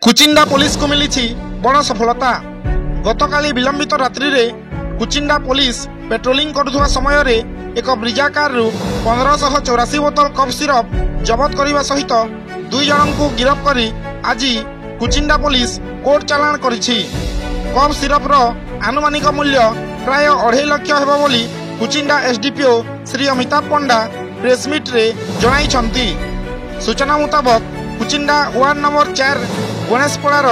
Kuchinda police को मिली बड़ सफलता। गतकाली विलंबित रात्रि रे कुचिंडा पुलिस पेट्रोलिंग करुवा समय रे एक ब्रिजा कार 1584 बोतल कफ सिरप जबत करने सहित 2 जन को गिरफ्त करी आज कुचिंडा पुलिस कोर्ट चालाण करिछि। कफ सिरप रो आनुमानिक मूल्य प्राय 2.5 लाख हेबो बोली कुचिंडा एसडीपीओ श्री अमिताभ पंडा प्रेसमिट रे जणाइछंती। सूचना मुताबक कुचिंडा वार्ड नंबर 4 गणेशपड़ार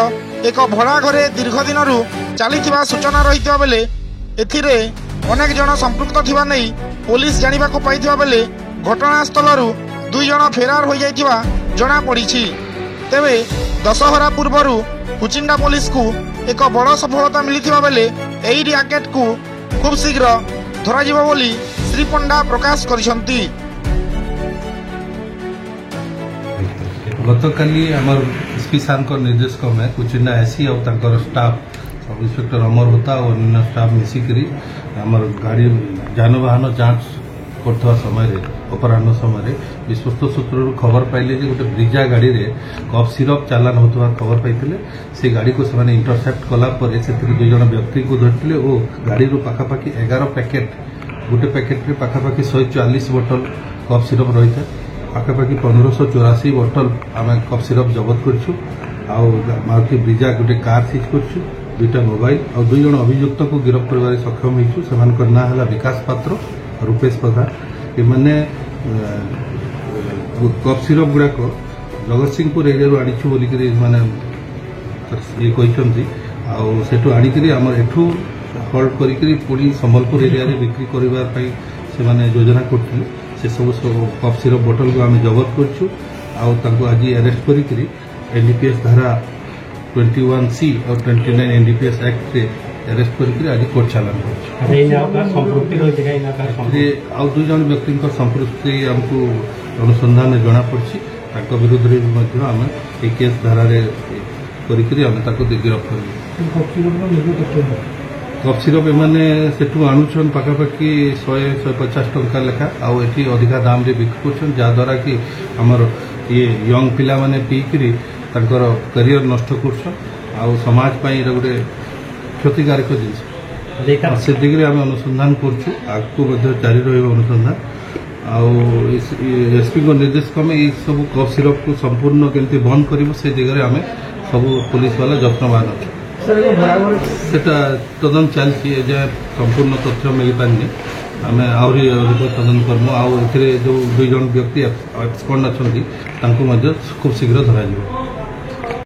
एक भड़ा घरे दीर्घ दिन चली सूचना रही बेले एथिरे अनेक जन संपृक्त थिबा नहीं पुलिस जानिबा को पाइथिबा बेले घटनास्थल 2 जन फेरार हो जाइथिबा जना पड़िछि। तेबे दशहरा पूर्वरु कुचिंडा पुलिस को एक बड़ सफलता मिलिथिबा बेले एही रैकेट को खूब शीघ्र धरा जिवो बोली श्री पंडा प्रकाश करिसंती। गतकाली आमर एसपी सार निर्देश क्रमे कुचिंडा एसी और स्टाफ सब इन्स्पेक्टर अमर होता और अन्य स्टाफ मिसिकी आमर गाड़ी जानवाहन जांच करथवा समय अपराह्न समय विश्वस्त सूत्र खबर पाइले जे गोटे ब्रिजा गाड़ी रे कफ सिरप चालान होता खबर पाइथिले। से गाड़ी को से इंटरसेप्ट कला परे से 2 जन व्यक्ति को धरथिले और गाड़ी रो पाखापाखि 11 पैकेट गोटे पैकेट रे पाखापाखि 140 बोतल कफ सिरप रही था। पाखापाखि 1584 बोतल आम कफ सिरप जबत करछु। मारुति ब्रिजा गोटे कार सीज करछु, 2टा मोबाइल और 2 जन अभियुक्त को गिरफ्त करने सक्षम होइछु। सेमानकर ना हला विकास पात्र और रूपेश प्रधान। एमाने कफ सिरप गुड़ाक जगत सिंहपुर एरिया आनीछु बोलिक माने ये कहते आठू आम एठू हल्ट करी पुणी संबलपुर एरिया बिक्री करने से माने योजना करथिले। से सब कफ सिरप बोतल को आम जबत करछु। आज अरेस्ट करी एनडीपीएस धारा 21C और 29 एनडीपीएस एक्ट रे अरेस्ट करी आज कोर्ट चालान कर 2 जन व्यक्ति संपृक्ति आमको अनुसंधान जना पड़ी विरुद्ध में आम एक केस धारा गिरफ्त कर कफ सिरप एमाने सेठू आणुछन पाखापाखि 100-150 टंका लेखा आउ एठी अधिका दाम रे बिक्री करछन जाद्वारा कि हमर ये यंग पिला माने पीकरी तांकर करियर नष्ट करछन आउ समाज पई गोटे क्षतिकारक जिनिस से दिगरे आम अनुसंधान करछु। आगको मध्ये जारी रहइबो अनुसंधान आउ एसपी को निर्देश क्रमे ये सब कफ सिरप को संपूर्ण केमती बंद करिवो से दिगरे आम सब पुलिस वाला यत्नवान अछि। सेटा तदंत चलती संपूर्ण तथ्य मिल पारे आम आहरी अधिक तदंत करमु। आउ जो 2 जन व्यक्ति एक्सपर्ट अच्छा खूब शीघ्र धर।